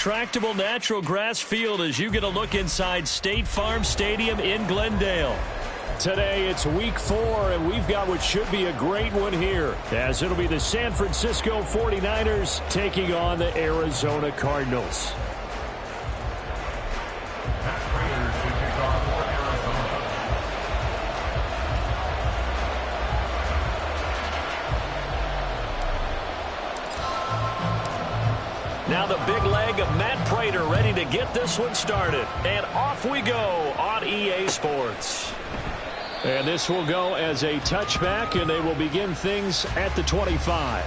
Tractable natural grass field as you get a look inside State Farm Stadium in Glendale. Today it's week 4, and we've got what should be a great one here, as it'll be the San Francisco 49ers taking on the Arizona Cardinals. Now the big leg of Matt Prater ready to get this one started. And off we go on EA Sports. And this will go as a touchback, and they will begin things at the 25.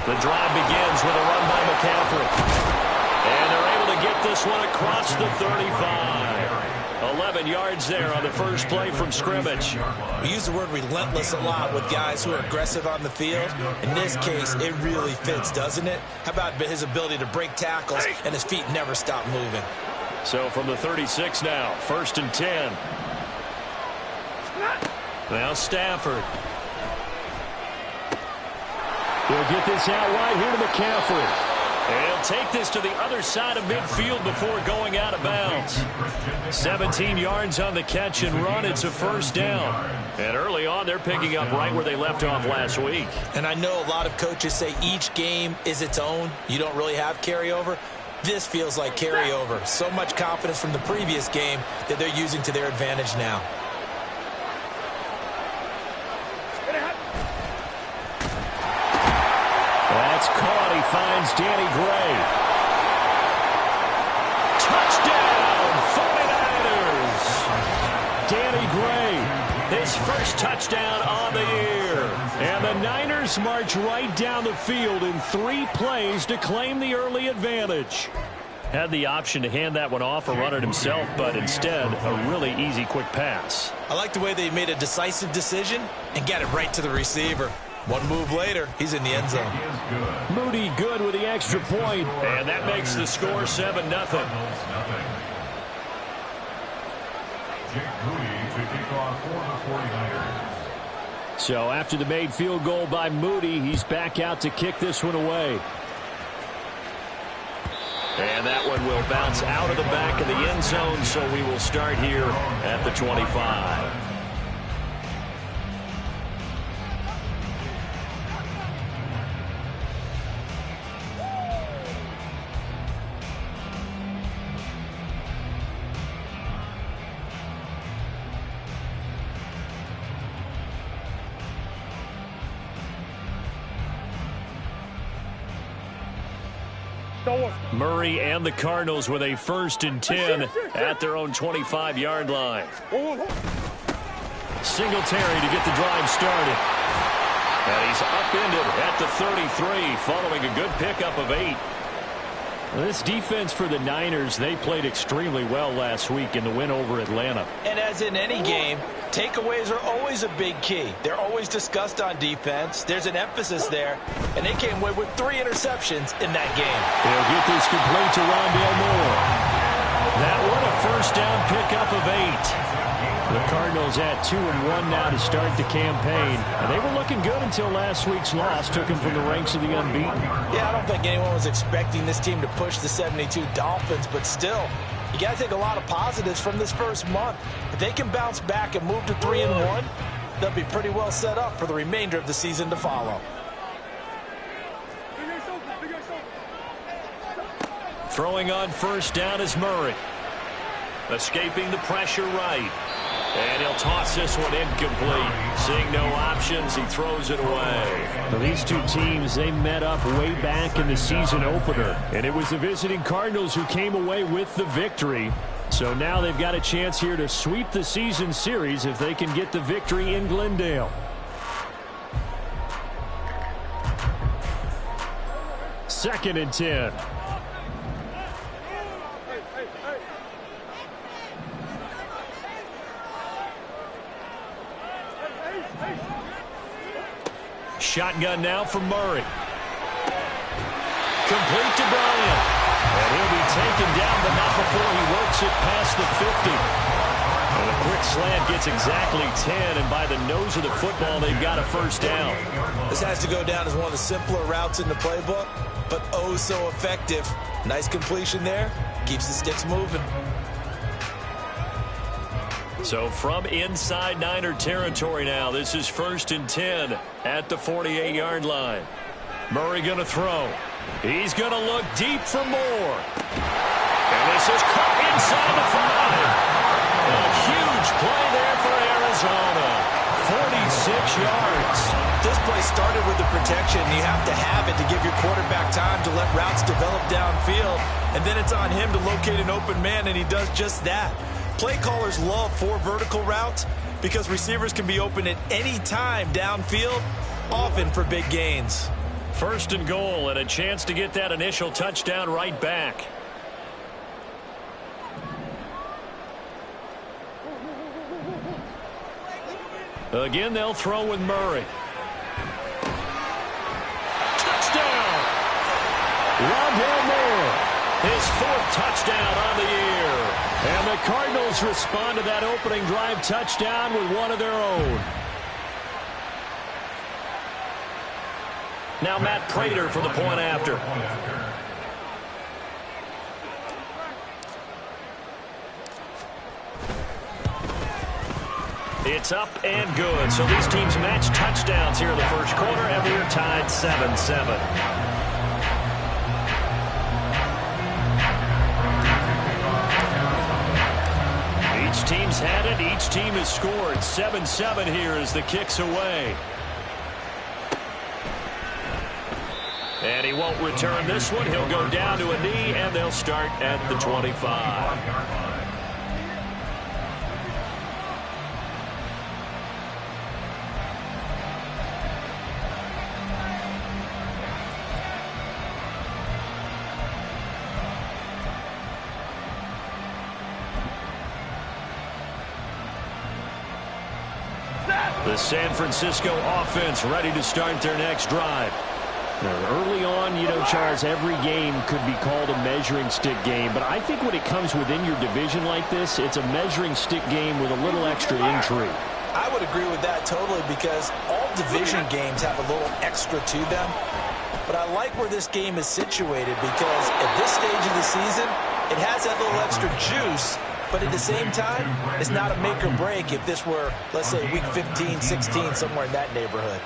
The drive begins with a run by McCaffrey. And they're able to get this one across the 35. 11 yards there on the first play from scrimmage. We use the word relentless a lot with guys who are aggressive on the field. In this case, it really fits, doesn't it? How about his ability to break tackles and his feet never stop moving? So from the 36 now, 1st and 10. Now Stafford. He'll get this out wide here to McCaffrey. And he'll take this to the other side of midfield before going out of bounds. 17 yards on the catch and run. It's a first down. And early on, they're picking up right where they left off last week. And I know a lot of coaches say each game is its own. You don't really have carryover. This feels like carryover. So much confidence from the previous game that they're using to their advantage now. That's caught. He finds Danny Gray. Touchdown, 49ers! Danny Gray, his first touchdown on the year. And the Niners march right down the field in 3 plays to claim the early advantage. Had the option to hand that one off or run it himself, but instead, a really easy quick pass. I like the way they made a decisive decision and got it right to the receiver. One move later, he's in the end zone. Moody good with the extra point, and that makes the score 7-0. So after the made field goal by Moody, he's back out to kick this one away. And that one will bounce out of the back of the end zone, so we will start here at the 25. Murray and the Cardinals with a 1st and 10 at their own 25-yard line. Singletary to get the drive started. And he's upended at the 33 following a good pickup of 8. This defense for the Niners, they played extremely well last week in the win over Atlanta. And as in any game, takeaways are always a big key. They're always discussed on defense. There's an emphasis there, and they came away with 3 interceptions in that game. They'll get this complete to Rondale Moore. That one a first down pickup of 8. The Cardinals at 2-1 now to start the campaign. And they were looking good until last week's loss took them from the ranks of the unbeaten. Yeah, I don't think anyone was expecting this team to push the 72 Dolphins, but still, you got to take a lot of positives from this first month. If they can bounce back and move to 3-1, they'll be pretty well set up for the remainder of the season to follow. Throwing on first down is Murray. Escaping the pressure right. And he'll toss this one incomplete. Seeing no options, he throws it away. Now, these two teams, they met up way back in the season opener. And it was the visiting Cardinals who came away with the victory. So now they've got a chance here to sweep the season series if they can get the victory in Glendale. 2nd and 10. shotgun now for Murray. Complete to Bryant. And he'll be taken down, but not before he works it past the 50. And a quick slant gets exactly 10, and by the nose of the football, they've got a first down. This has to go down as one of the simpler routes in the playbook, but oh so effective. Nice completion there. Keeps the sticks moving. So from inside Niner territory now, this is 1st and 10 at the 48-yard line. Murray going to throw. He's going to look deep for more. And this is caught inside the 5. A huge play there for Arizona. 46 yards. This play started with the protection. You have to have it to give your quarterback time to let routes develop downfield. And then it's on him to locate an open man, and he does just that. Play callers love 4 vertical routes because receivers can be open at any time downfield, often for big gains. 1st and goal, and a chance to get that initial touchdown right back. Again, they'll throw with Murray. Touchdown! Rondale Moore, his 4th touchdown on the year. And the Cardinals respond to that opening drive touchdown with one of their own. Now Matt Prater for the point after. It's up and good. So these teams match touchdowns here in the first quarter, and we're tied 7-7. Each team's had it. Each team has scored. 7-7 here as the kick's away. And he won't return this one. He'll go down to a knee, and they'll start at the 25. The San Francisco offense ready to start their next drive. Early on, you know, Charles, every game could be called a measuring stick game. But I think when it comes within your division like this, it's a measuring stick game with a little extra intrigue. I would agree with that totally because all division games have a little extra to them. But I like where this game is situated because at this stage of the season, it has that little extra juice. But at the same time, it's not a make or break if this were, let's say, week 15, 16, somewhere in that neighborhood.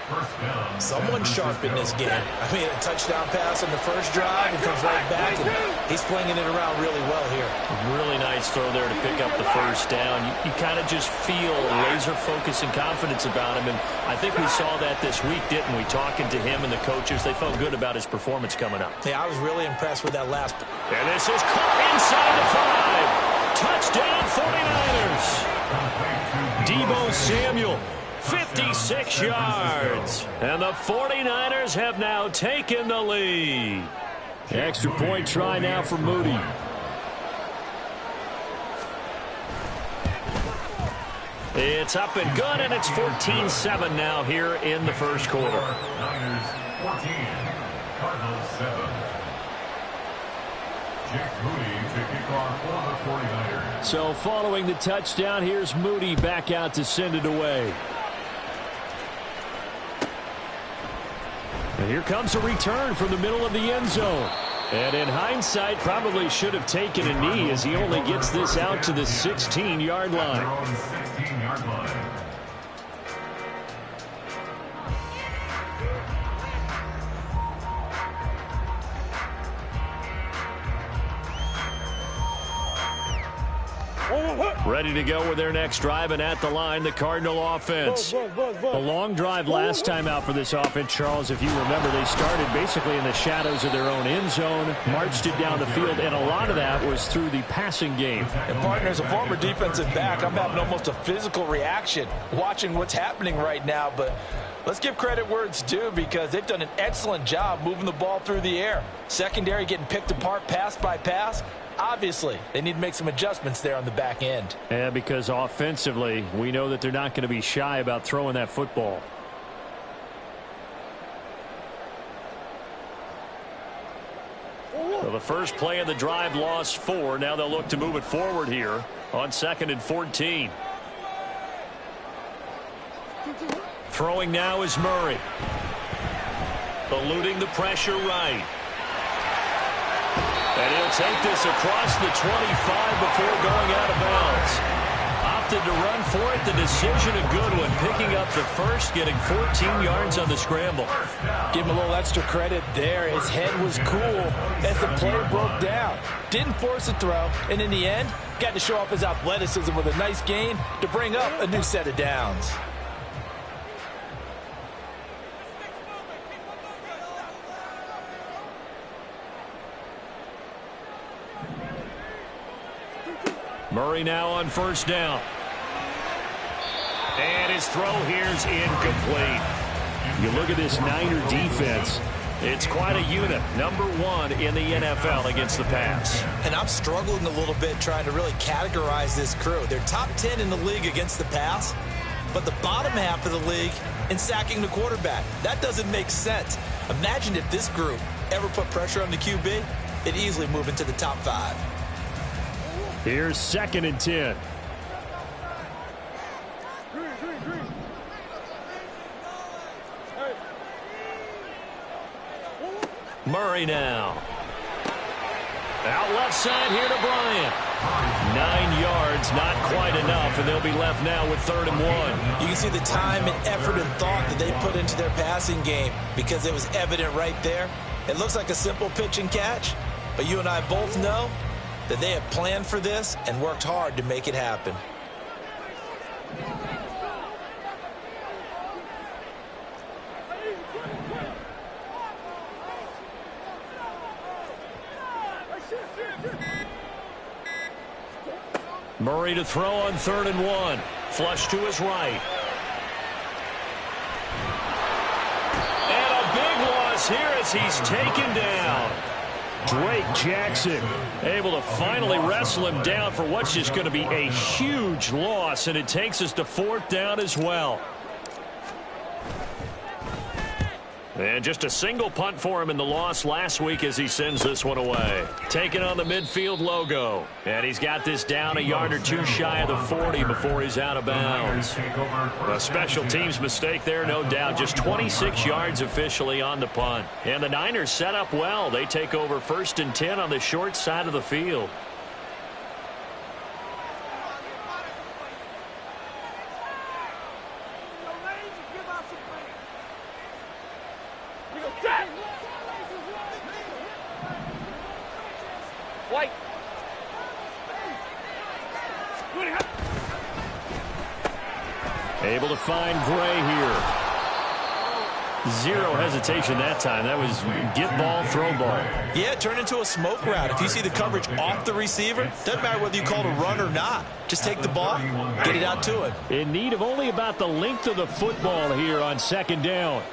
Someone's sharp in this game. I mean, a touchdown pass on the first drive and comes right back, and he's flinging it around really well here. Really nice throw there to pick up the first down. You kind of just feel laser focus and confidence about him, and I think we saw that this week, didn't we? Talking to him and the coaches, they felt good about his performance coming up. Yeah, I was really impressed with that last. And this is caught inside the 5. Touchdown 49ers. Deebo Samuel, 56 yards. And the 49ers have now taken the lead. Extra point try now for Moody. It's up and good, and it's 14-7 now here in the first quarter. Niners 14, Cardinals 7. Jake Moody to kick off for the 49ers. So following the touchdown, here's Moody back out to send it away. And here comes a return from the middle of the end zone. And in hindsight, probably should have taken a knee as he only gets this out to the 16-yard line. 16-yard line. Ready to go with their next drive, and at the line, the Cardinal offense. A long drive last time out for this offense, Charles. If you remember, they started basically in the shadows of their own end zone, marched it down the field, and a lot of that was through the passing game. And partner, as a former defensive back, I'm having almost a physical reaction watching what's happening right now, but let's give credit where it's due because they've done an excellent job moving the ball through the air. Secondary getting picked apart pass by pass. Obviously, they need to make some adjustments there on the back end. Yeah, because offensively, we know that they're not going to be shy about throwing that football. the first play of the drive lost 4. Now they'll look to move it forward here on 2nd and 14. Throwing now is Murray. Eluding the pressure right. And he'll take this across the 25 before going out of bounds. Opted to run for it. The decision a good one. Picking up the first, getting 14 yards on the scramble. Give him a little extra credit there. His head was cool as the play broke down. Didn't force a throw, and in the end, got to show off his athleticism with a nice gain to bring up a new set of downs. Murray now on first down. And his throw here's incomplete. You look at this Niner defense. It's quite a unit. Number 1 in the NFL against the pass. And I'm struggling a little bit trying to really categorize this crew. They're top 10 in the league against the pass, but the bottom half of the league in sacking the quarterback. That doesn't make sense. Imagine if this group ever put pressure on the QB, it'd easily move into the top 5. Here's 2nd and 10. Murray now. Out left side here to Bryant. 9 yards, not quite enough, and they'll be left now with 3rd and 1. You can see the time and effort and thought that they put into their passing game because it was evident right there. It looks like a simple pitch and catch, but you and I both know that they have planned for this and worked hard to make it happen. Murray to throw on 3rd and 1. Flush to his right. And a big loss here as he's taken down. Drake Jackson able to finally wrestle him down for what's just going to be a huge loss, and it takes us to 4th down as well. And just a single punt for him in the loss last week as he sends this one away. Taking on the midfield logo. And he's got this down a yard or 2 shy of the 40 before he's out of bounds. A special teams mistake there, no doubt. Just 26 yards officially on the punt. And the Niners set up well. They take over 1st and 10 on the short side of the field. Able to find Gray here. Zero hesitation that time. That was get ball, throw ball. Yeah, it turned into a smoke route. If you see the coverage off the receiver, doesn't matter whether you call it a run or not. Just take the ball, get it out to him. In need of only about the length of the football here on 2nd down.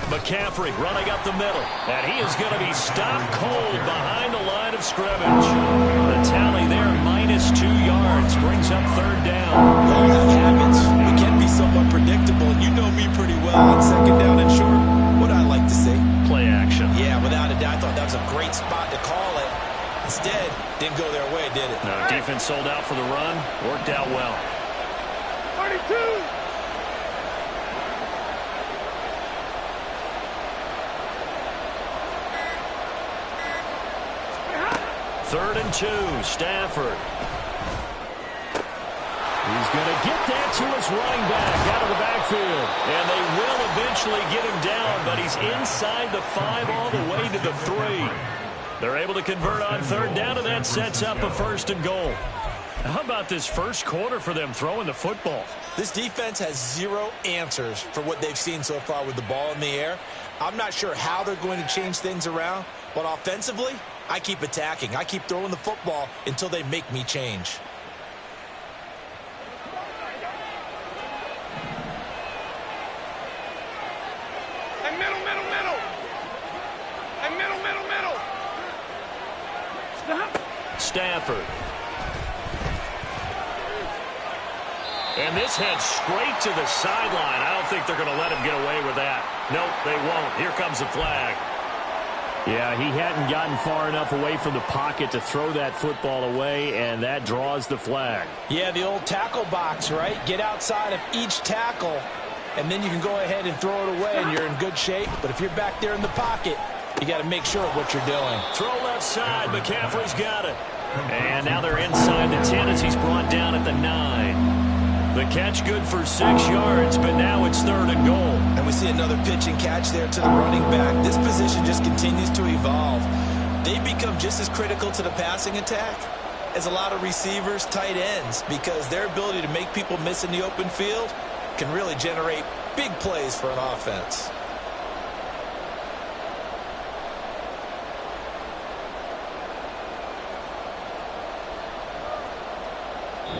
McCaffrey running up the middle. And he is going to be stopped cold behind the line of scrimmage. The tally there, -2 yards, brings up 3rd down. We all have habits. We can be somewhat predictable, and you know me pretty well on 2nd down and short. What I like to see? Play action. Yeah, without a doubt, I thought that was a great spot to call it. Instead, didn't go their way, did it? No, defense sold out for the run. Worked out well. 32! 3rd and 2, Stafford. He's going to get that to his running back out of the backfield. And they will eventually get him down, but he's inside the 5 all the way to the 3. They're able to convert on 3rd down, and that sets up a 1st and goal. How about this first quarter for them throwing the football? This defense has 0 answers for what they've seen so far with the ball in the air. I'm not sure how they're going to change things around, but offensively, I keep attacking. I keep throwing the football until they make me change. And middle. And middle. Stafford. And this heads straight to the sideline. I don't think they're going to let him get away with that. Nope, they won't. Here comes the flag. Yeah, he hadn't gotten far enough away from the pocket to throw that football away, and that draws the flag. Yeah, the old tackle box, right? Get outside of each tackle, and then you can go ahead and throw it away, and you're in good shape. But if you're back there in the pocket, you got to make sure of what you're doing. Throw left side. McCaffrey's got it. And now they're inside the 10 as he's brought down at the 9. The catch good for 6 yards, but now it's 3rd and goal. And we see another pitch and catch there to the running back. This position just continues to evolve. They become just as critical to the passing attack as a lot of receivers, tight ends, because their ability to make people miss in the open field can really generate big plays for an offense.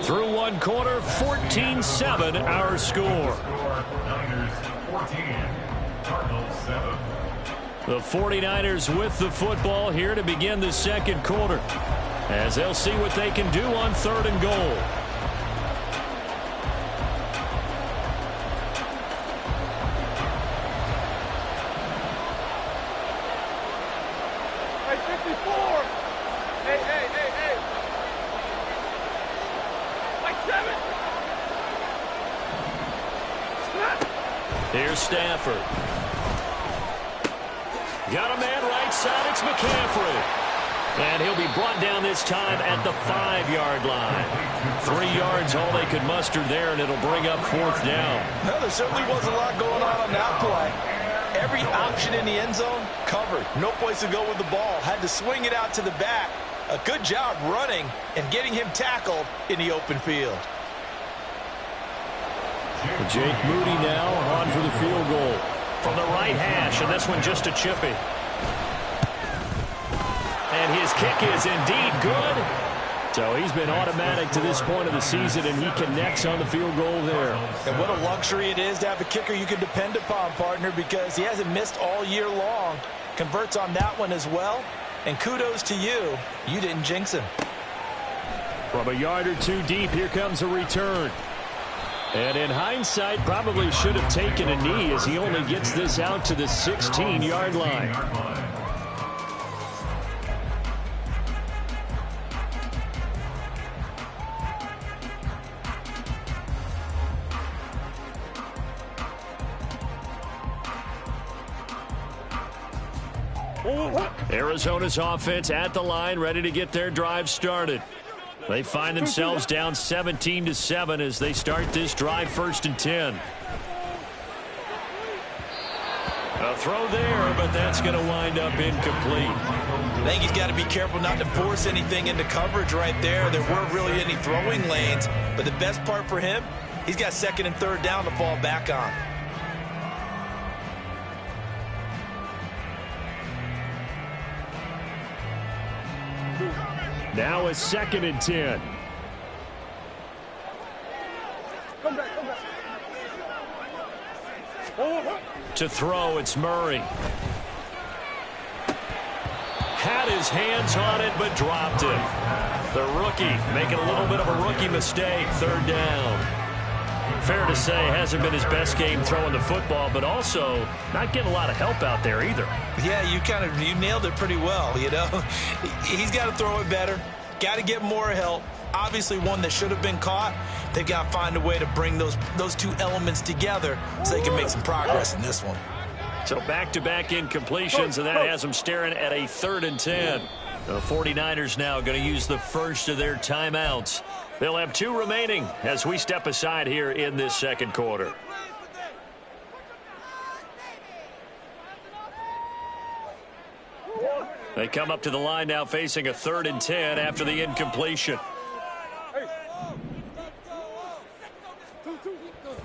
Through 1 quarter, 14-7 our score. Niners 14, Cardinals 7. The 49ers with the football here to begin the 2nd quarter, as they'll see what they can do on 3rd and goal. Hey, 54. Hey. Like 7. Snap. Here's Stafford. Got a man right side. It's McCaffrey. And he'll be brought down this time at the 5-yard line. 3 yards, all they could muster there, and it'll bring up 4th down. Well, there certainly was a lot going on that play. Every option in the end zone covered. No place to go with the ball. Had to swing it out to the back. A good job running and getting him tackled in the open field. Jake Moody now on for the field goal. From the right hash, and this one just a chippy. And his kick is indeed good. So he's been automatic to this point of the season, and he connects on the field goal there. And what a luxury it is to have a kicker you can depend upon, partner, because he hasn't missed all year long. Converts on that one as well. And kudos to you. You didn't jinx him. From a yard or 2 deep, here comes a return. And in hindsight, probably should have taken a knee as he only gets this out to the 16-yard line. Arizona's offense at the line, ready to get their drive started. They find themselves down 17-7 as they start this drive, 1st and 10. A throw there, but that's going to wind up incomplete. I think he's got to be careful not to force anything into coverage right there. There weren't really any throwing lanes, but the best part for him, he's got 2nd and 3rd down to fall back on. Now a 2nd and 10. Come back. To throw, it's Murray. Had his hands on it, but dropped it. The rookie making a little bit of a rookie mistake. 3rd down. Fair to say, hasn't been his best game throwing the football, but also not getting a lot of help out there either. Yeah, you nailed it pretty well, you know. He's got to throw it better. Got to get more help. Obviously one that should have been caught. They've got to find a way to bring those 2 elements together so they can make some progress in this one. So back-to-back incompletions, and that has them staring at a 3rd and 10. The 49ers now going to use the first of their timeouts. They'll have 2 remaining as we step aside here in this 2nd quarter. They come up to the line now facing a 3rd and 10 after the incompletion.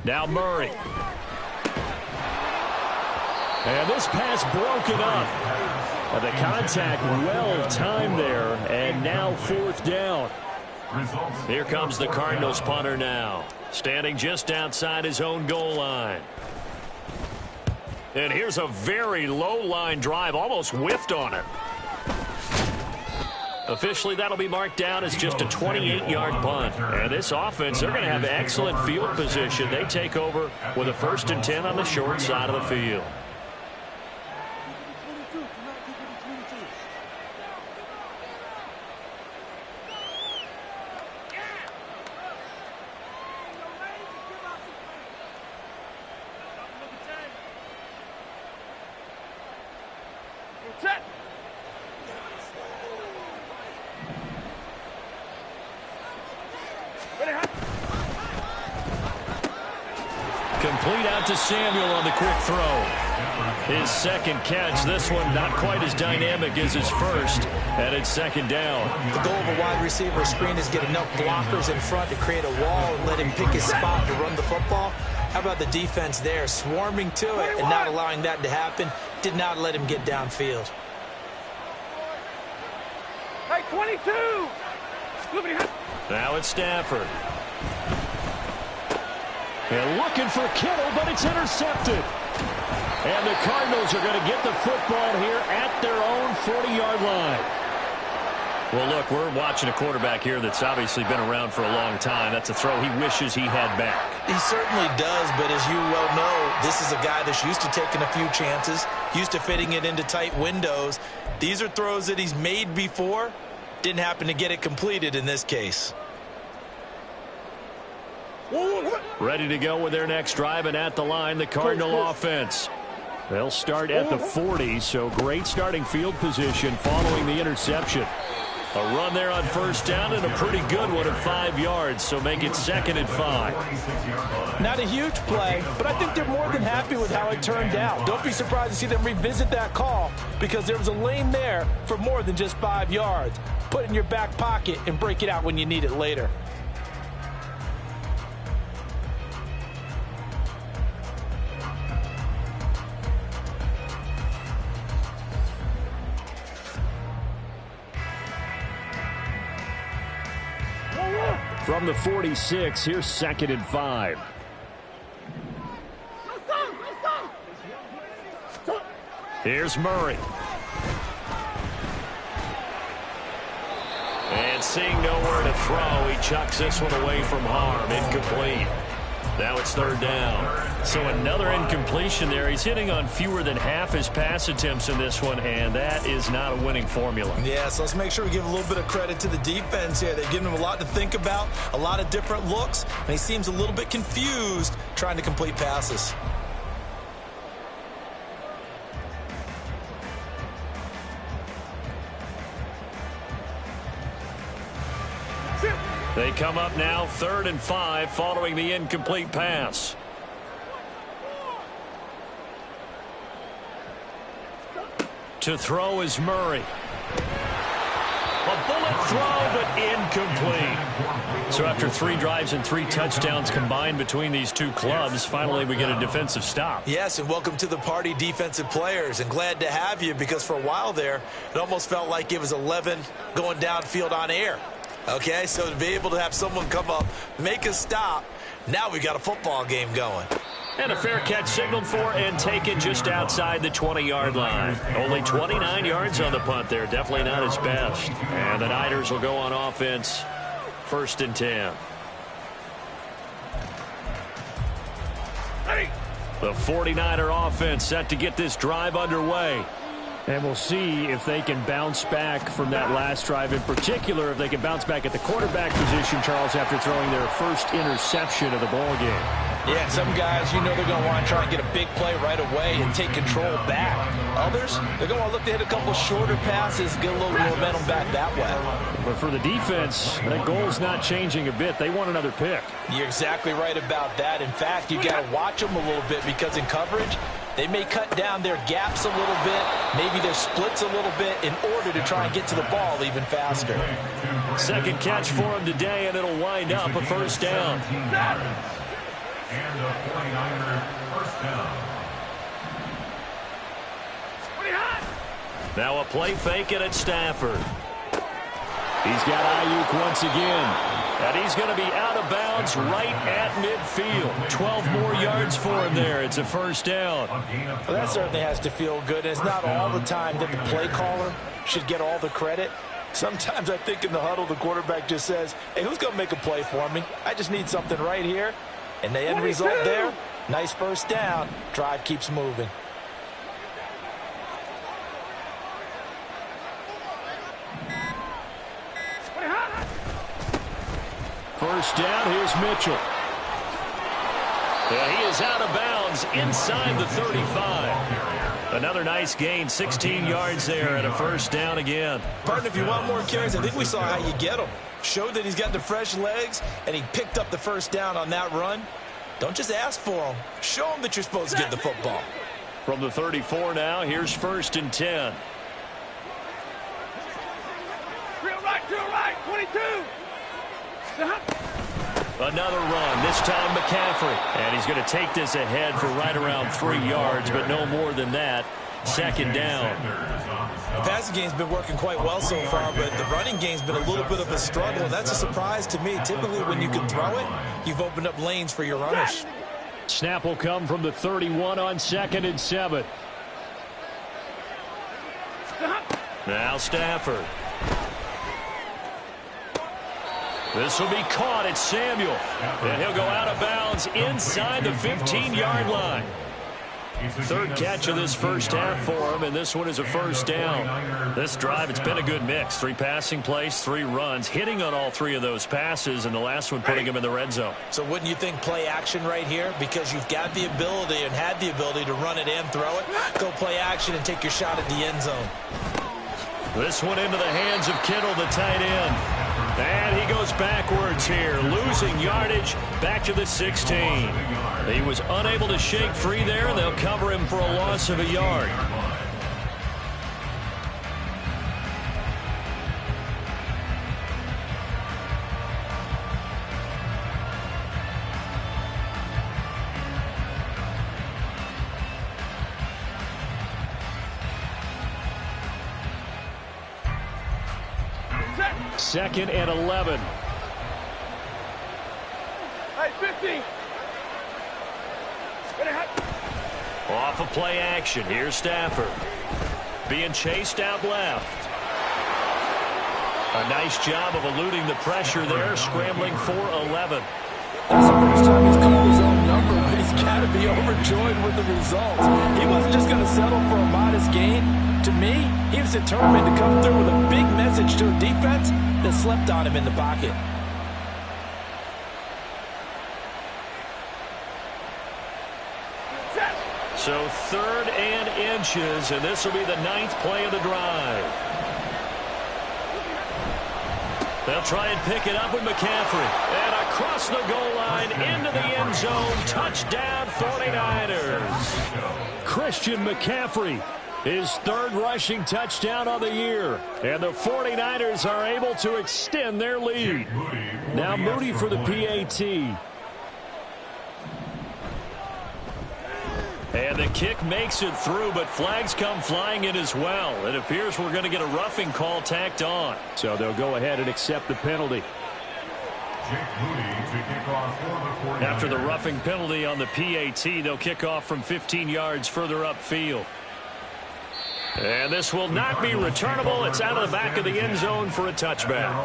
Now Murray. And this pass broken up. And the contact well timed there, and now 4th down. Here comes the Cardinals punter now, standing just outside his own goal line. And here's a very low line drive, almost whiffed on it. Officially, that'll be marked down as just a 28-yard punt. And this offense, they're going to have excellent field position. They take over with a 1st and 10 on the short side of the field. Set. Complete out to Samuel on the quick throw. His second catch. This one not quite as dynamic as his first, and it's 2nd down. The goal of a wide receiver screen is get enough blockers in front to create a wall and let him pick his spot to run the football. How about the defense there, swarming to it and not allowing that to happen? Did not let him get downfield. Hey, 22. Now it's Stafford. And looking for Kittle, but it's intercepted. And the Cardinals are going to get the football here at their own 40-yard line. Well, look, we're watching a quarterback here that's obviously been around for a long time. That's a throw he wishes he had back. He certainly does, but as you well know, this is a guy that's used to taking a few chances, used to fitting it into tight windows. These are throws that he's made before. Didn't happen to get it completed in this case. Ready to go with their next drive, and at the line, the Cardinal offense. They'll start at the 40, so great starting field position following the interception. A run there on 1st down and a pretty good one at 5 yards, so make it 2nd and 5. Not a huge play, but I think they're more than happy with how it turned out. Don't be surprised to see them revisit that call because there was a lane there for more than just 5 yards. Put it in your back pocket and break it out when you need it later. From the 46, here's 2nd and 5. Here's Murray. And seeing nowhere to throw, he chucks this one away from harm. Incomplete. Now it's 3rd down. So another incompletion there. He's hitting on fewer than half his pass attempts in this one, and that is not a winning formula. Yeah, so let's make sure we give a little bit of credit to the defense here. They've given him a lot to think about, a lot of different looks, and he seems a little bit confused trying to complete passes. They come up now 3rd and 5 following the incomplete pass. To throw is Murray. A bullet throw, but incomplete. So after 3 drives and 3 touchdowns combined between these two clubs, finally we get a defensive stop. Yes, and welcome to the party, defensive players, and glad to have you because for a while there, it almost felt like it was 11 going downfield on air. Okay, so to be able to have someone come up, make a stop, now we got a football game going. And a fair catch signaled for and taken just outside the 20-yard line. Only 29 yards on the punt there. Definitely not his best. And the Niners will go on offense. 1st and 10. The 49er offense set to get this drive underway. And we'll see if they can bounce back from that last drive. In particular, if they can bounce back at the quarterback position, Charles, after throwing their first interception of the ball game. Yeah, some guys, you know they're going to want to try and get a big play right away and take control back. Others, they're going to want to look to hit a couple shorter passes, get a little momentum back that way. But for the defense, that goal is not changing a bit. They want another pick. You're exactly right about that. In fact, you got to watch them a little bit because in coverage, they may cut down their gaps a little bit, maybe their splits a little bit in order to try and get to the ball even faster. Second catch for him today, and it'll wind up a 1st down. And the 49er 1st down. Now a play fake it at Stafford. He's got Ayuk once again. And he's going to be out of bounds right at midfield. 12 more yards for him there. It's a 1st down. Well, that certainly has to feel good. And it's not all the time that the play caller should get all the credit. Sometimes I think in the huddle, the quarterback just says, hey, who's going to make a play for me? I just need something right here. And the end result there, nice first down. Drive keeps moving. First down, here's Mitchell. Yeah, he is out of bounds inside the 35. Another nice gain, 16 yards there and a first down again. Partner, if you want more carries, I think we saw how you get him. Showed that he's got the fresh legs, and he picked up the first down on that run. Don't just ask for him. Show him that you're supposed to get the football. From the 34 now, here's first and 10. Drill right, 22. Another run, this time McCaffrey. And he's going to take this ahead for right around 3 yards, but no more than that. Second down. The passing game's been working quite well so far, but the running game's been a little bit of a struggle, and that's a surprise to me. Typically, when you can throw it, you've opened up lanes for your runners. Snap will come from the 31 on 2nd and 7. Now Stafford. This will be caught at Samuel. And he'll go out of bounds inside the 15-yard line. Third catch of this first half for him, and this one is a first down. This drive, it's been a good mix. 3 passing plays, 3 runs, hitting on all 3 of those passes, and the last one putting him in the red zone. So wouldn't you think play action right here? Because you've got the ability and had the ability to run it and throw it. Go play action and take your shot at the end zone. This one into the hands of Kittle, the tight end. And he goes backwards here, losing yardage back to the 16. He was unable to shake free there, and they'll cover him for a loss of a yard. Second and 11. Hey, 50. Off of play action. Here's Stafford. Being chased out left. A nice job of eluding the pressure there, scrambling for 11. That's the first time he's called his own number, but he's got to be overjoyed with the results. He wasn't just going to settle for a modest gain. To me, he was determined to come through with a big message to a defense that slept on him in the pocket. So 3rd and inches, and this will be the 9th play of the drive. They'll try and pick it up with McCaffrey. And across the goal line, into the end zone, touchdown 49ers. Christian McCaffrey, his 3rd rushing touchdown of the year. And the 49ers are able to extend their lead. Now Moody for the PAT. And the kick makes it through, but flags come flying in as well. It appears we're going to get a roughing call tacked on. So they'll go ahead and accept the penalty. After the roughing penalty on the PAT, they'll kick off from 15 yards further upfield. And this will not be returnable. It's out of the back of the end zone for a touchback.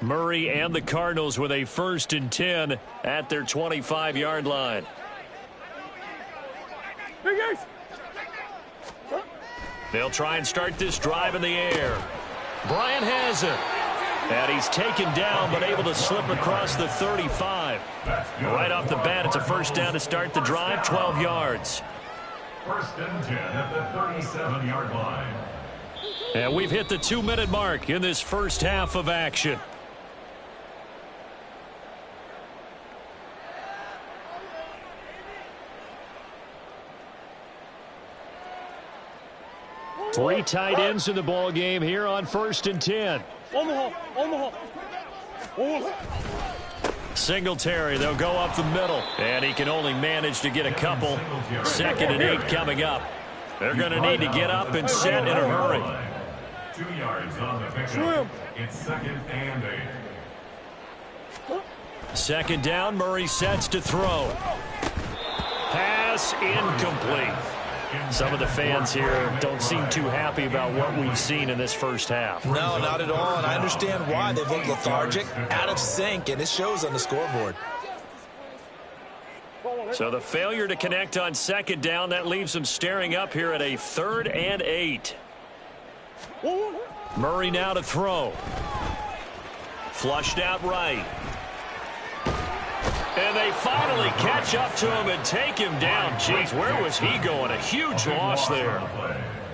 Murray and the Cardinals with a 1st and 10 at their 25-yard line. They'll try and start this drive in the air. Bryant has it. And he's taken down but able to slip across the 35. Right off the bat, it's a first down to start the drive, 12 yards. 1st and 10 at the 37-yard line. And we've hit the 2-minute mark in this first half of action. Three tight ends in the ball game here on 1st and 10. Omaha. Singletary, they'll go up the middle. And he can only manage to get a couple. 2nd and 8 coming up. They're going to need to get up and set in a hurry. 2 yards on the pickup. It's 2nd and 8. Second down, Murray sets to throw. Pass incomplete. Some of the fans here don't seem too happy about what we've seen in this first half. No, not at all, and I understand why. They've looked lethargic, out of sync, and it shows on the scoreboard. So the failure to connect on second down, that leaves them staring up here at a 3rd and 8. Murray now to throw. Flushed out right. And they finally catch up to him and take him down. Jeez, where was he going? A huge loss there.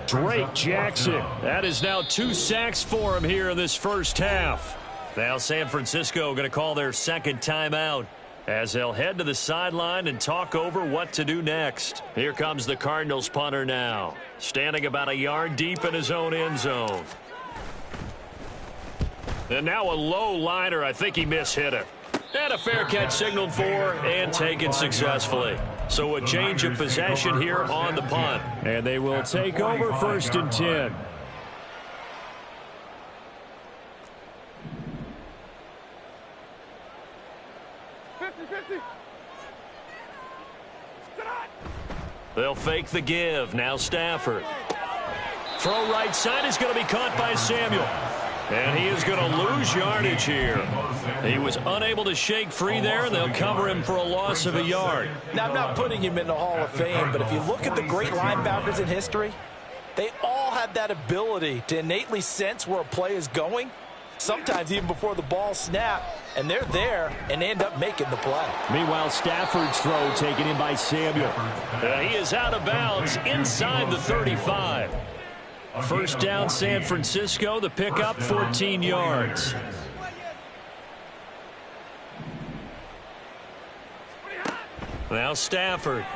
Drake Jackson. That is now 2 sacks for him here in this first half. Now San Francisco going to call their second timeout as they'll head to the sideline and talk over what to do next. Here comes the Cardinals punter now, standing about a yard deep in his own end zone. And now a low liner. I think he mishit it. And a fair catch signaled for and taken successfully. So a change of possession here on the punt. And they will take over 1st and 10. They'll fake the give. Now Stafford. Throw right side is going to be caught by Samuel. And he is going to lose yardage here. He was unable to shake free there, and they'll cover him for a loss of a yard. Now, I'm not putting him in the Hall of Fame, but if you look at the great linebackers in history, they all have that ability to innately sense where a play is going, sometimes even before the ball snapped, and they're there and they end up making the play. Meanwhile, Stafford's throw taken in by Samuel. He is out of bounds inside the 35. First down, San Francisco. The pickup, 14 yards. Now Stafford.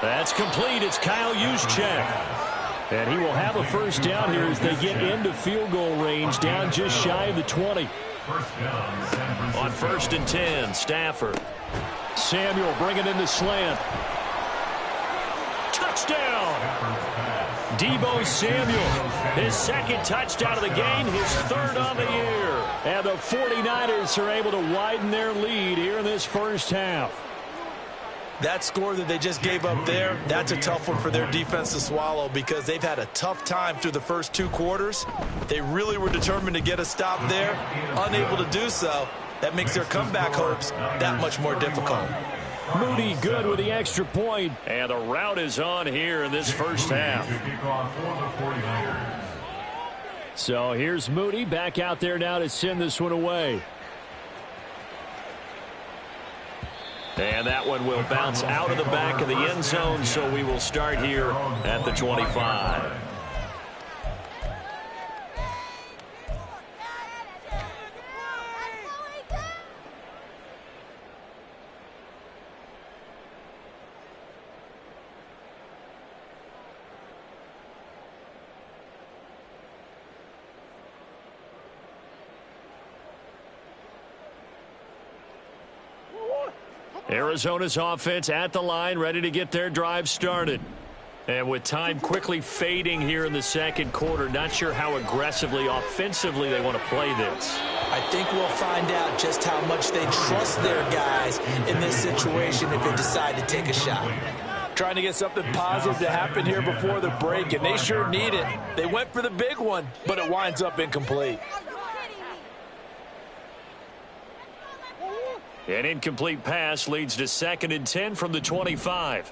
That's complete. It's Kyle Juszczyk. And he will have a first down here as they get into field goal range, down just shy of the 20. On 1st and 10, Stafford. Samuel bringing in the slant. Touchdown! Deebo Samuel, his 2nd touchdown of the game, his 3rd on the year. And the 49ers are able to widen their lead here in this first half. That score that they just gave up there, that's a tough one for their defense to swallow because they've had a tough time through the first 2 quarters. They really were determined to get a stop there, unable to do so. That makes their comeback hopes that much more difficult. Moody good with the extra point. And the route is on here in this first half. So here's Moody back out there now to send this one away. And that one will bounce out of the back of the end zone, so we will start here at the 25. Arizona's offense at the line, ready to get their drive started. And with time quickly fading here in the second quarter, not sure how aggressively, offensively they want to play this. I think we'll find out just how much they trust their guys in this situation if they decide to take a shot. Trying to get something positive to happen here before the break, and they sure need it. They went for the big one, but it winds up incomplete. An incomplete pass leads to 2nd and 10 from the 25.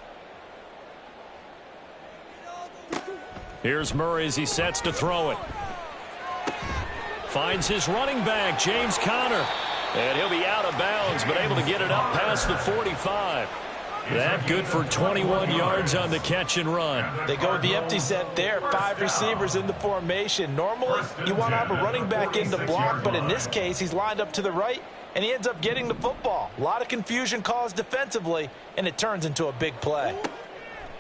Here's Murray as he sets to throw it. Finds his running back, James Conner. And he'll be out of bounds, but able to get it up past the 45. That good for 21 yards on the catch and run. They go with the empty set there. 5 receivers in the formation. Normally, you want to have a running back in the block, but in this case, he's lined up to the right, and he ends up getting the football. A lot of confusion caused defensively, and it turns into a big play.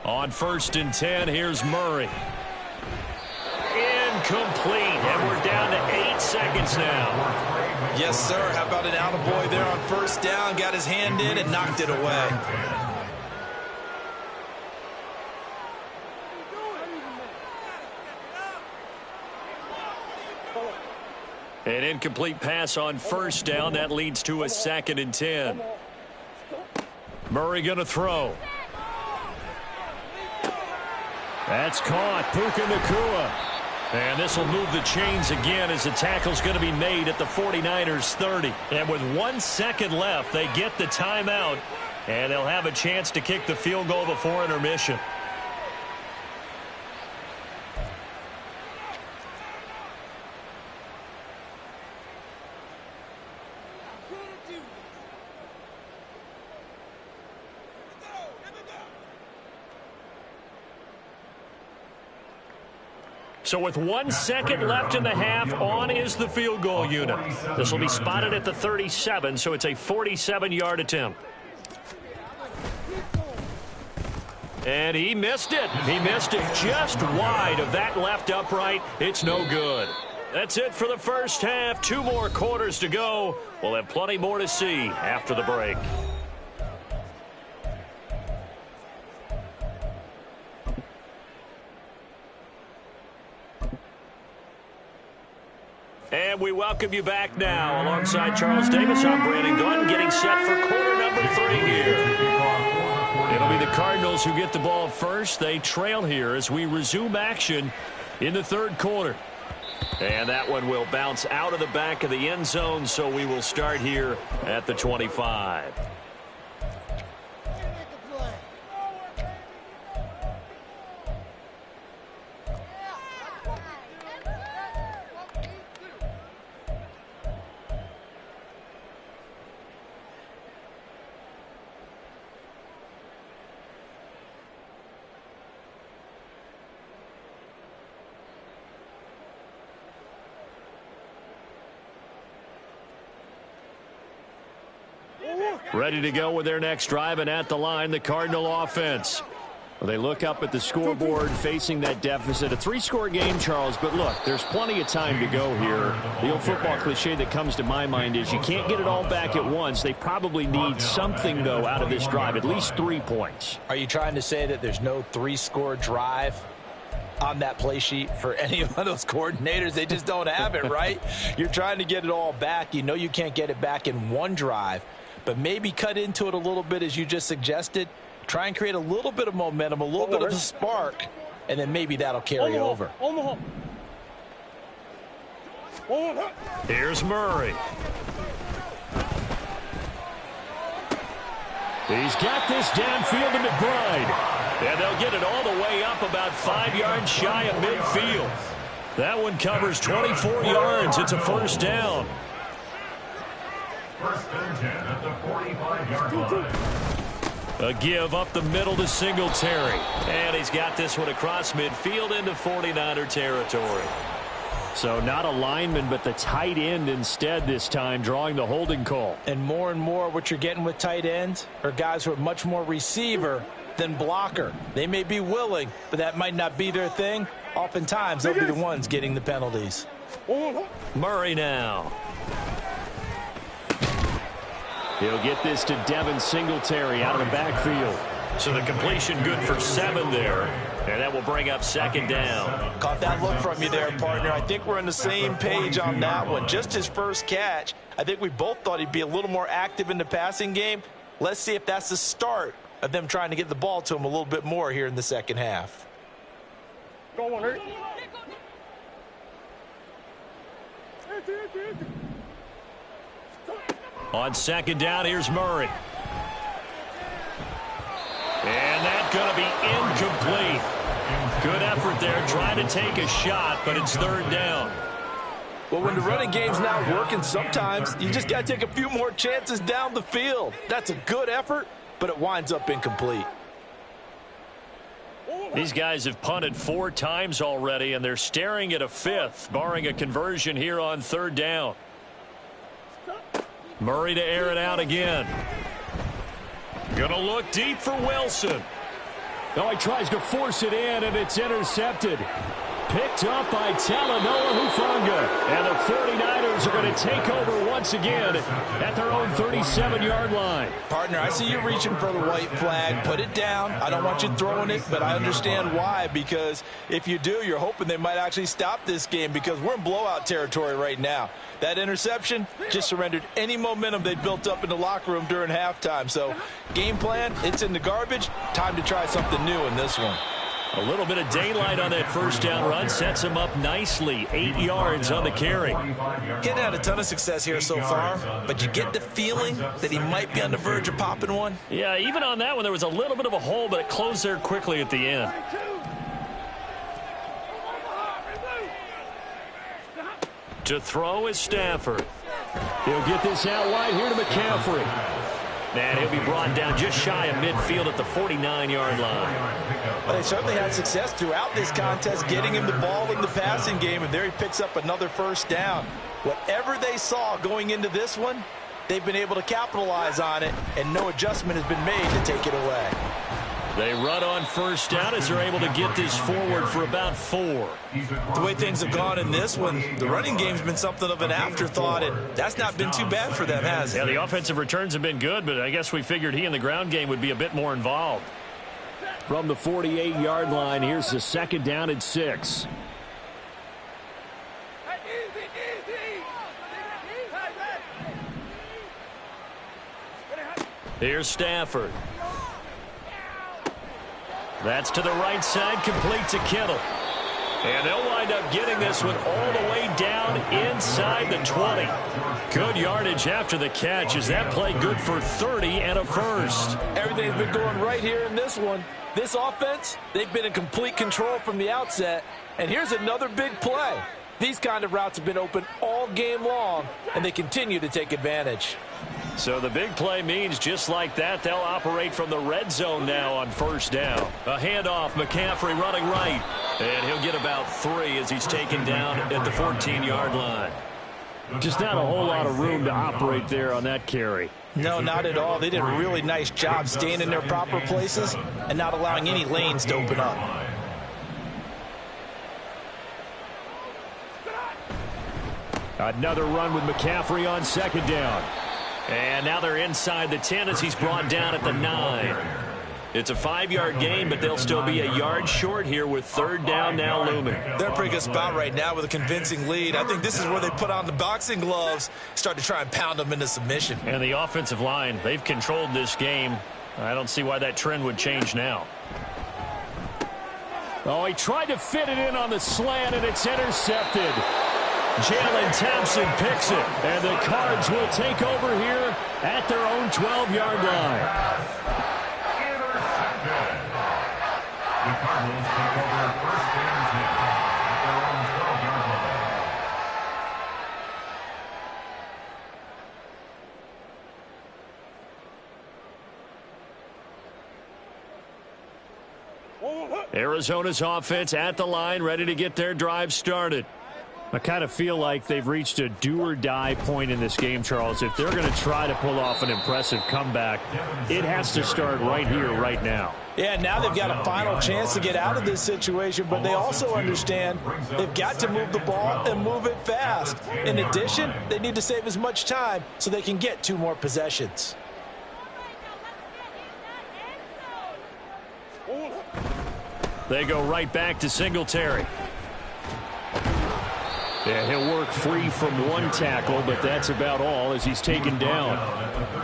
On 1st and 10, here's Murray. Incomplete, and we're down to 8 seconds now. Yes, sir. How about an attaboy there on 1st down? Got his hand in and knocked it away. An incomplete pass on first down. That leads to a 2nd and 10. Murray going to throw. That's caught. Puka Nacua. And this will move the chains again as the tackle's going to be made at the 49ers 30. And with 1 second left, they get the timeout, and they'll have a chance to kick the field goal before intermission. So with 1 second left in the half, on is the field goal unit. This will be spotted at the 37, so it's a 47-yard attempt. And he missed it. He missed it just wide of that left upright. It's no good. That's it for the first half. 2 more quarters to go. We'll have plenty more to see after the break. And we welcome you back now. Alongside Charles Davis, I'm Brandon Gunn, getting set for quarter number 3 here. It'll be the Cardinals who get the ball first. They trail here as we resume action in the 3rd quarter. And that one will bounce out of the back of the end zone, so we will start here at the 25. Ready to go with their next drive, and at the line, the Cardinal offense. Well, they look up at the scoreboard facing that deficit. A 3-score game, Charles, but look, there's plenty of time to go here. The old football cliche that comes to my mind is you can't get it all back at once. They probably need something, though, out of this drive, at least 3 points. Are you trying to say that there's no 3-score drive on that play sheet for any of those coordinators? They just don't have it, right? You're trying to get it all back. You know you can't get it back in one drive, but maybe cut into it a little bit as you just suggested. Try and create a little bit of momentum, a little bit of a spark, and then maybe that'll carry over. Here's Murray. He's got this downfield to McBride. And they'll get it all the way up about 5 yards shy of midfield. That one covers 24 yards. It's a 1st down. 1st and 10 at the 45-yard line. A give up the middle to Singletary. And he's got this one across midfield into 49er territory. So not a lineman, but the tight end instead this time, drawing the holding call. And more what you're getting with tight ends are guys who are much more receiver than blocker. They may be willing, but that might not be their thing. Oftentimes, they'll be the ones getting the penalties. Murray now. He'll get this to Devin Singletary out of the backfield. So the completion good for 7 there. And that will bring up 2nd down. Caught that look from you there, partner. I think we're on the same page on that one. Just his first catch. I think we both thought he'd be a little more active in the passing game. Let's see if that's the start of them trying to get the ball to him a little bit more here in the 2nd half. Go on, hurt. On 2nd down, here's Murray. And that's going to be incomplete. Good effort there, trying to take a shot, but it's 3rd down. Well, when the running game's not working, sometimes you just got to take a few more chances down the field. That's a good effort, but it winds up incomplete. These guys have punted 4 times already, and they're staring at a 5th, barring a conversion here on 3rd down. Murray to air it out again. Going to look deep for Wilson. Oh, he tries to force it in, and it's intercepted. picked up by Talanoa Hufanga. And the 49ers are going to take over once again at their own 37-yard line. Partner, I see you reaching for the white flag. Put it down. I don't want you throwing it, but I understand why. Because if you do, you're hoping they might actually stop this game because we're in blowout territory right now. That interception just surrendered any momentum they built up in the locker room during halftime. So game plan, it's in the garbage. Time to try something new in this one. A little bit of daylight on that first down run sets him up nicely. 8 yards on the carry. Getting had a ton of success here so far, but you get the feeling that he might be on the verge of popping one. Yeah, even on that one, there was a little bit of a hole, but it closed there quickly at the end. To throw is Stafford. He'll get this out wide here to McCaffrey. And he'll be brought down just shy of midfield at the 49-yard line. Well, they certainly had success throughout this contest getting him the ball in the passing game, and there he picks up another first down. Whatever they saw going into this one, they've been able to capitalize on it, and no adjustment has been made to take it away. They run on first down as they're able to get this forward for about 4. The way things have gone in this one, the running game's been something of an afterthought, and that's not been too bad for them, has it? Yeah, the offensive returns have been good, but I guess we figured he in the ground game would be a bit more involved. From the 48-yard line, here's the second down and 6. Here's Stafford. That's to the right side, complete to Kittle. And they'll wind up getting this one all the way down inside the 20. Good yardage after the catch. Is that play good for 30 and a first? Everything's been going right here in this one. This offense, they've been in complete control from the outset. And here's another big play. These kind of routes have been open all game long, and they continue to take advantage. So the big play means just like that, they'll operate from the red zone now on first down. A handoff, McCaffrey running right. And he'll get about 3 as he's taken down at the 14-yard line. Just not a whole lot of room to operate there on that carry. No, not at all. They did a really nice job staying in their proper places and not allowing any lanes to open up. Another run with McCaffrey on second down. And now they're inside the 10 as he's brought down at the 9. It's a 5-yard gain, but they'll still be a yard short here with third down now looming. They're in a pretty good spot right now with a convincing lead. I think this is where they put on the boxing gloves, start to try and pound them into submission. And the offensive line, they've controlled this game. I don't see why that trend would change now. Oh, he tried to fit it in on the slant, and it's intercepted. Jalen Thompson picks it, and the Cards will take over here at their own 12-yard line. The Cardinals take over first and 10 at their own 12-yard line. Arizona's offense at the line, ready to get their drive started. I kind of feel like they've reached a do-or-die point in this game, Charles. If they're going to try to pull off an impressive comeback, it has to start right here, right now. Yeah, now they've got a final chance to get out of this situation, but they also understand they've got to move the ball and move it fast. In addition, they need to save as much time so they can get 2 more possessions. They go right back to Singletary. Yeah, he'll work free from 1 tackle, but that's about all as he's taken down.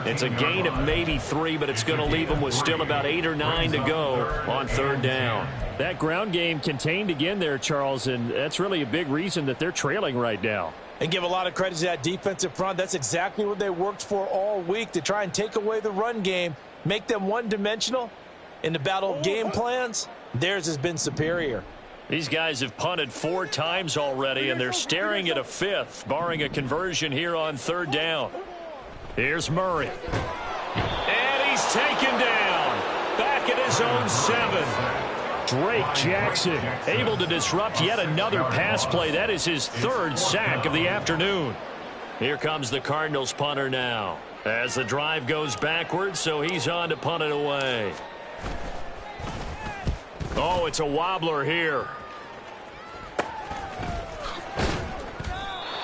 It's a gain of maybe 3, but it's going to leave them with still about 8 or 9 to go on third down. That ground game contained again there, Charles, and that's really a big reason that they're trailing right now. And give a lot of credit to that defensive front. That's exactly what they worked for all week, to try and take away the run game, make them one-dimensional. In the battle of game plans, theirs has been superior. These guys have punted 4 times already, and they're staring at a 5th, barring a conversion here on third down. Here's Murray. And he's taken down. Back at his own 7. Drake Jackson able to disrupt yet another pass play. That is his 3rd sack of the afternoon. Here comes the Cardinals punter now, as the drive goes backwards, so he's on to punt it away. Oh, it's a wobbler here.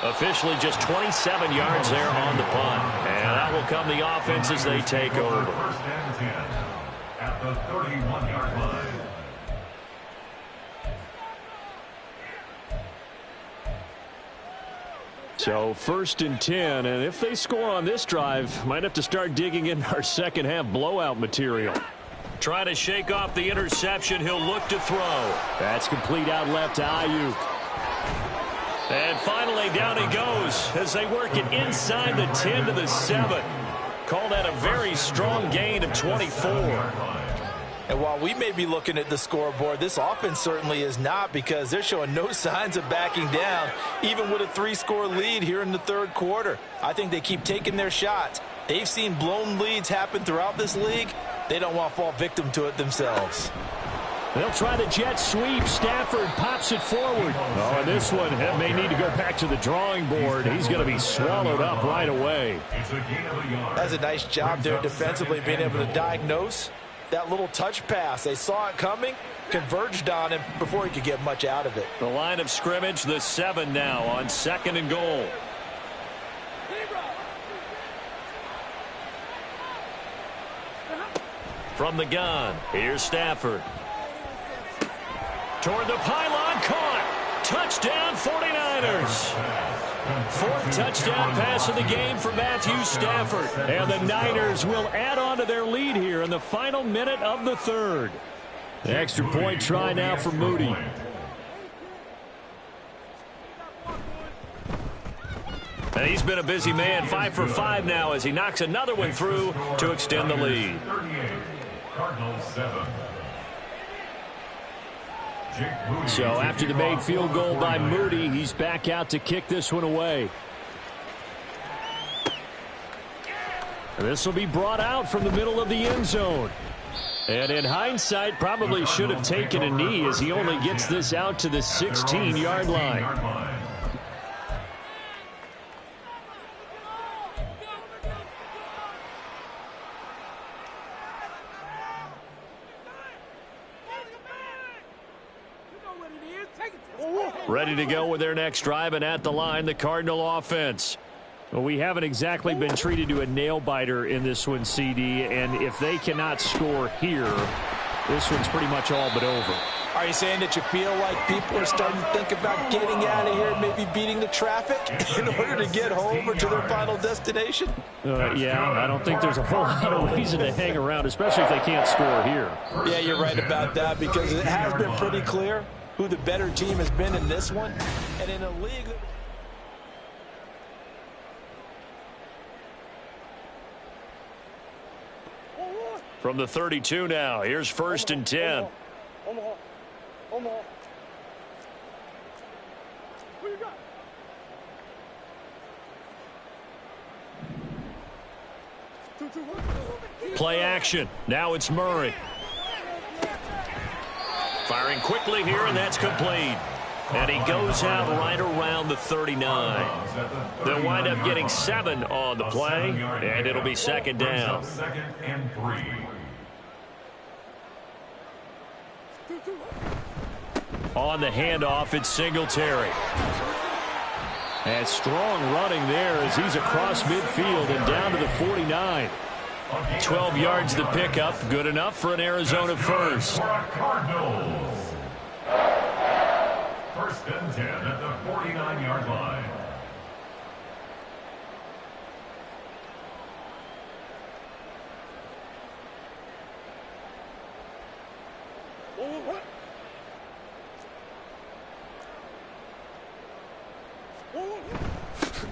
Officially just 27 yards there on the punt. And that will come the offense as they take over. First and 10 at the 31-yard line. So first and 10, and if they score on this drive, might have to start digging in our second half blowout material. Trying to shake off the interception. He'll look to throw. That's complete out left to Ayuk. And finally, down he goes as they work it inside the 10 to the 7. Call that a very strong gain of 24. And while we may be looking at the scoreboard, this offense certainly is not, because they're showing no signs of backing down, even with a 3-score lead here in the third quarter. I think they keep taking their shots. They've seen blown leads happen throughout this league. They don't want to fall victim to it themselves. They'll try the jet sweep. Stafford pops it forward. Oh, and this one may need to go back to the drawing board. He's going to be swallowed up right away. That's a nice job there defensively, being able to diagnose that little touch pass. They saw it coming, converged on him before he could get much out of it. The line of scrimmage, the 7 now on 2nd and goal. From the gun, here's Stafford. Toward the pylon, caught. Touchdown, 49ers. 4th touchdown pass of the game for Matthew Stafford. And the Niners will add on to their lead here in the final minute of the third. The extra point try now for Moody. And he's been a busy man, 5 for 5 now as he knocks another one through to extend the lead. Cardinals 7. So after the made field goal by Moody, he's back out to kick this one away. And this will be brought out from the middle of the end zone. And in hindsight, probably should have taken a knee as he only gets this out to the 16-yard line. Ready to go with their next drive, and at the line, the Cardinal offense. Well, we haven't exactly been treated to a nail-biter in this one, CD, and if they cannot score here, this one's pretty much all but over. Are you saying that you feel like people are starting to think about getting out of here, maybe beating the traffic in order to get home or to their final destination? Yeah, I don't think there's a whole lot of reason to hang around, especially if they can't score here. Yeah, you're right about that, because it has been pretty clear who the better team has been in this one. And in a league that... From the 32 now, here's 1st and 10. Play action. Now it's Murray. Firing quickly here, and that's complete. And he goes out right around the 39. They'll wind up getting 7 on the play, and it'll be 2nd down. 2nd and 3. On the handoff, it's Singletary. And strong running there as he's across midfield and down to the 49. 12 yards to pick up. Good enough for an Arizona first. Cardinals. 1st and 10 at the 49-yard line.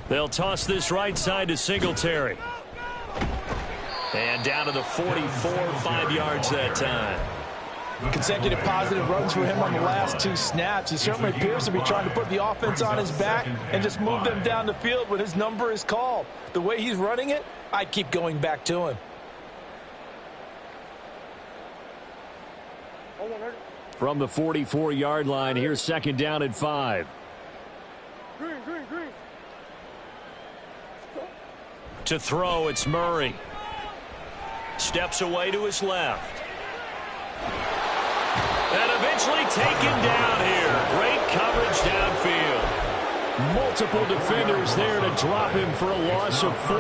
They'll toss this right side to Singletary. And down to the 44, 5 yards that time. Consecutive positive runs for him on the last 2 snaps. He certainly appears to be trying to put the offense on his back and just move them down the field when his number is called. The way he's running it, I'd keep going back to him. From the 44-yard line, here's 2nd down and 5. To throw, it's Murray. Steps away to his left. And eventually taken down here. Great coverage downfield. Multiple defenders there to drop him for a loss of 4.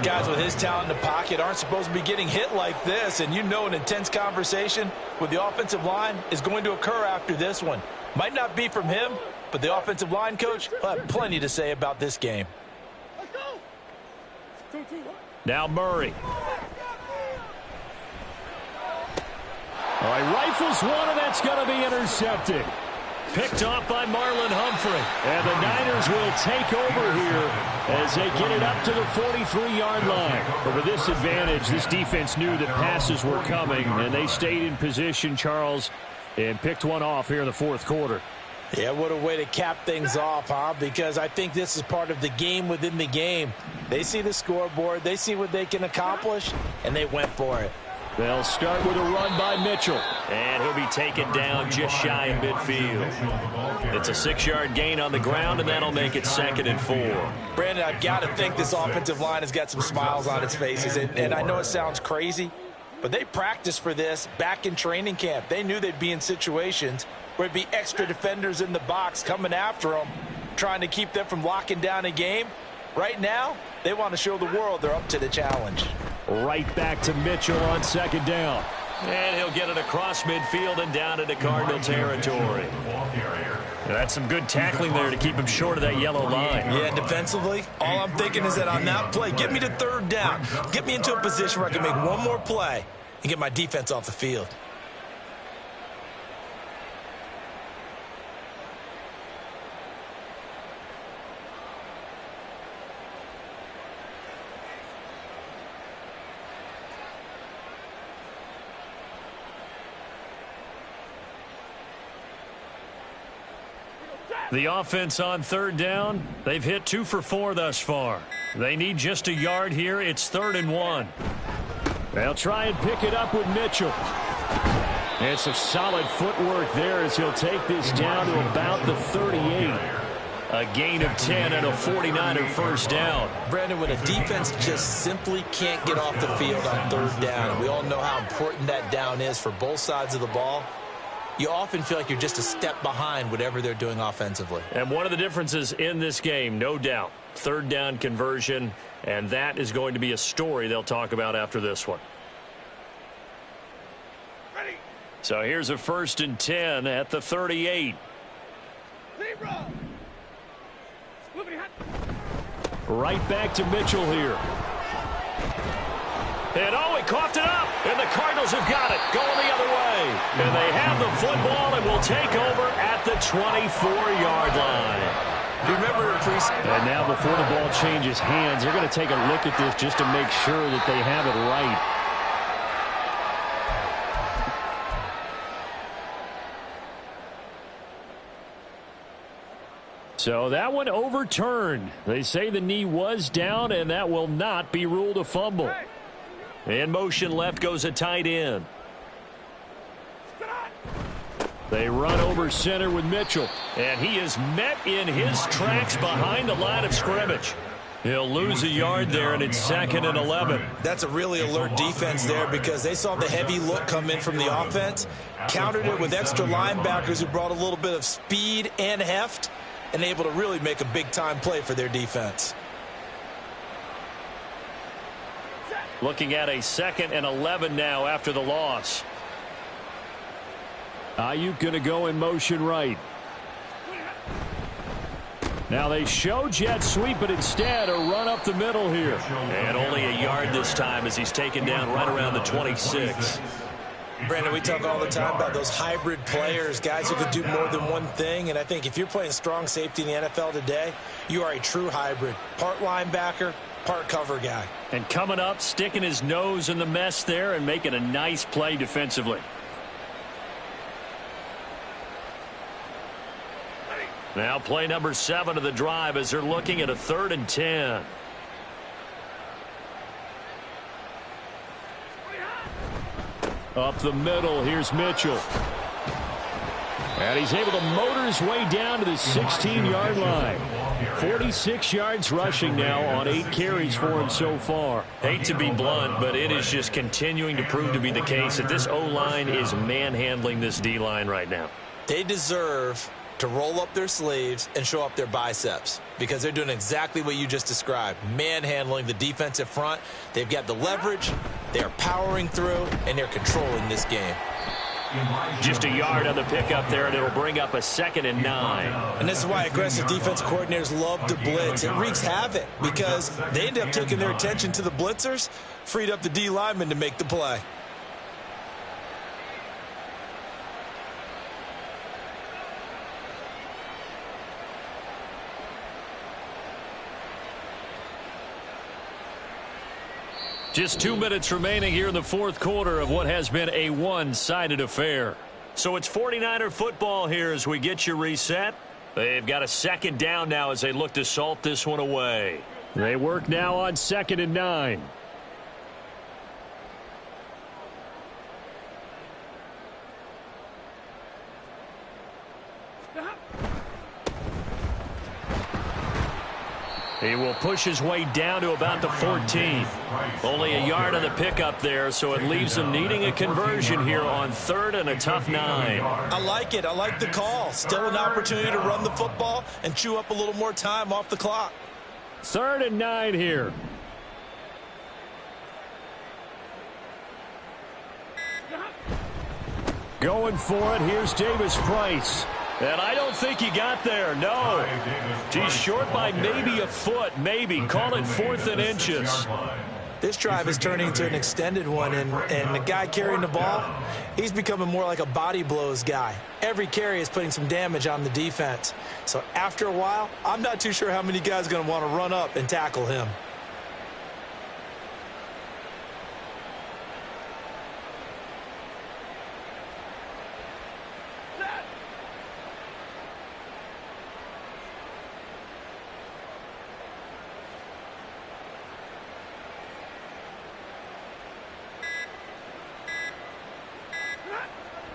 Guys with his talent in the pocket aren't supposed to be getting hit like this, and you know an intense conversation with the offensive line is going to occur after this one. Might not be from him, but the offensive line coach will have plenty to say about this game. Now Murray. All right, rifles one, and that's going to be intercepted. Picked off by Marlon Humphrey. And the Niners will take over here as they get it up to the 43-yard line. But with this advantage, this defense knew that passes were coming, and they stayed in position, Charles, and picked one off here in the fourth quarter. Yeah, what a way to cap things off, huh? Because I think this is part of the game within the game. They see the scoreboard, they see what they can accomplish, and they went for it. They'll start with a run by Mitchell. And he'll be taken down just shy of midfield. It's a 6-yard gain on the ground, and that'll make it 2nd and 4. Brandon, I've got to think this offensive line has got some smiles on its faces. And I know it sounds crazy, but they practiced for this back in training camp. They knew they'd be in situations where it'd be extra defenders in the box coming after them, trying to keep them from locking down a game. Right now, they want to show the world they're up to the challenge. Right back to Mitchell on 2nd down. And he'll get it across midfield and down into Cardinal territory. And that's some good tackling there to keep him short of that yellow line. Yeah, defensively, all I'm thinking is that on that play, get me to 3rd down. Get me into a position where I can make one more play and get my defense off the field. The offense on 3rd down, they've hit 2 for 4 thus far. They need just a yard here. It's 3rd and 1. They'll try and pick it up with Mitchell. And some solid footwork there as he'll take this down to about the 38. A gain of 10 and a 49er first down. Brandon, when a defense just simply can't get off the field on 3rd down, and we all know how important that down is for both sides of the ball, you often feel like you're just a step behind whatever they're doing offensively. And one of the differences in this game, no doubt, 3rd down conversion, and that is going to be a story they'll talk about after this one. Ready. So here's a 1st and 10 at the 38. Right back to Mitchell here. And oh, he coughed it up, and the Cardinals have got it, going the other way. And they have the football and will take over at the 24-yard line. Remember, and now before the ball changes hands, they're going to take a look at this just to make sure that they have it right. So that one overturned. They say the knee was down, and that will not be ruled a fumble. In motion left goes a tight end. They run over center with Mitchell. And he is met in his tracks behind the line of scrimmage. He'll lose a yard there, and it's 2nd and 11. That's a really alert defense there because they saw the heavy look come in from the offense, countered it with extra linebackers who brought a little bit of speed and heft, and able to really make a big-time play for their defense. Looking at a 2nd and 11 now after the loss. Ayuk going to go in motion right. Now they show jet sweep, but instead a run up the middle here. And only a yard this time as he's taken down right around the 26. Brandon, we talk all the time about those hybrid players, guys who could do more than one thing. And I think if you're playing strong safety in the NFL today, you are a true hybrid. Part linebacker, part cover guy. And coming up, sticking his nose in the mess there and making a nice play defensively. Now play number 7 of the drive as they're looking at a 3rd and 10. Up the middle, here's Mitchell. And he's able to motor his way down to the 16-yard line. 46 yards rushing now on 8 carries for him so far. Hate to be blunt, but it is just continuing to prove to be the case that this O-line is manhandling this D-line right now. They deserve to roll up their sleeves and show up their biceps because they're doing exactly what you just described, manhandling the defensive front. They've got the leverage, they're powering through, and they're controlling this game. Just a yard on the pickup there, and it'll bring up a 2nd and 9. And this is why aggressive defensive coordinators love to blitz. It wreaks havoc because they end up taking their attention to the blitzers, freed up the D lineman to make the play. Just 2 minutes remaining here in the fourth quarter of what has been a one-sided affair. So it's 49er football here as we get you reset. They've got a 2nd down now as they look to salt this one away. They work now on 2nd and 9. He will push his way down to about the 14. Only a yard on the pickup there, so it leaves them needing a conversion here on 3rd and a tough 9. I like it. I like the call. Still an opportunity to run the football and chew up a little more time off the clock. 3rd and 9 here. Going for it. Here's Davis Price. And I don't think he got there, no. He's short by maybe a foot, maybe. Call it 4th and inches. This drive is turning into an extended one, and the guy carrying the ball, he's becoming more like a body blows guy. Every carry is putting some damage on the defense. So after a while, I'm not too sure how many guys are going to want to run up and tackle him.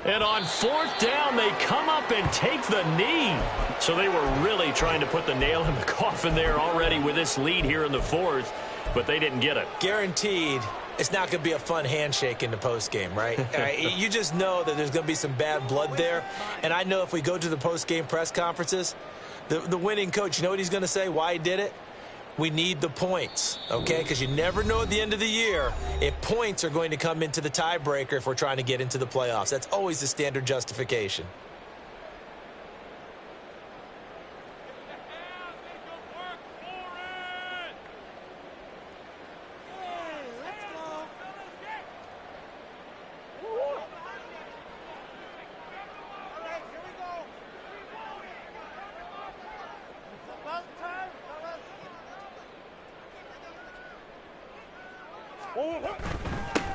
And on 4th down, they come up and take the knee. So they were really trying to put the nail in the coffin there already with this lead here in the 4th, but they didn't get it. Guaranteed, it's not going to be a fun handshake in the postgame, right? You just know that there's going to be some bad blood there. And I know if we go to the postgame press conferences, the winning coach, you know what he's going to say, why he did it? We need the points, okay? Because you never know at the end of the year if points are going to come into the tiebreaker if we're trying to get into the playoffs. That's always the standard justification.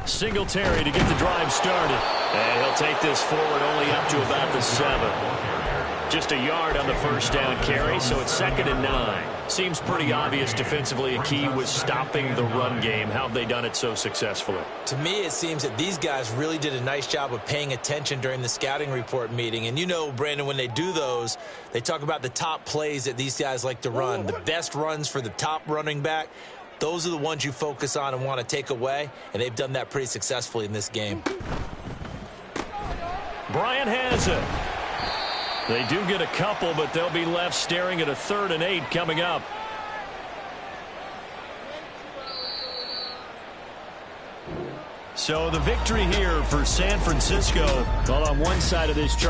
Singletary to get the drive started. And he'll take this forward only up to about the 7. Just a yard on the 1st down carry, so it's 2nd and 9. Seems pretty obvious defensively a key was stopping the run game. How have they done it so successfully? To me, it seems that these guys really did a nice job of paying attention during the scouting report meeting. And you know, Brandon, when they do those, they talk about the top plays that these guys like to run, the best runs for the top running back. Those are the ones you focus on and want to take away, and they've done that pretty successfully in this game. Bryant has it. They do get a couple, but they'll be left staring at a 3rd and 8 coming up. So the victory here for San Francisco. Well, on one side of this chart,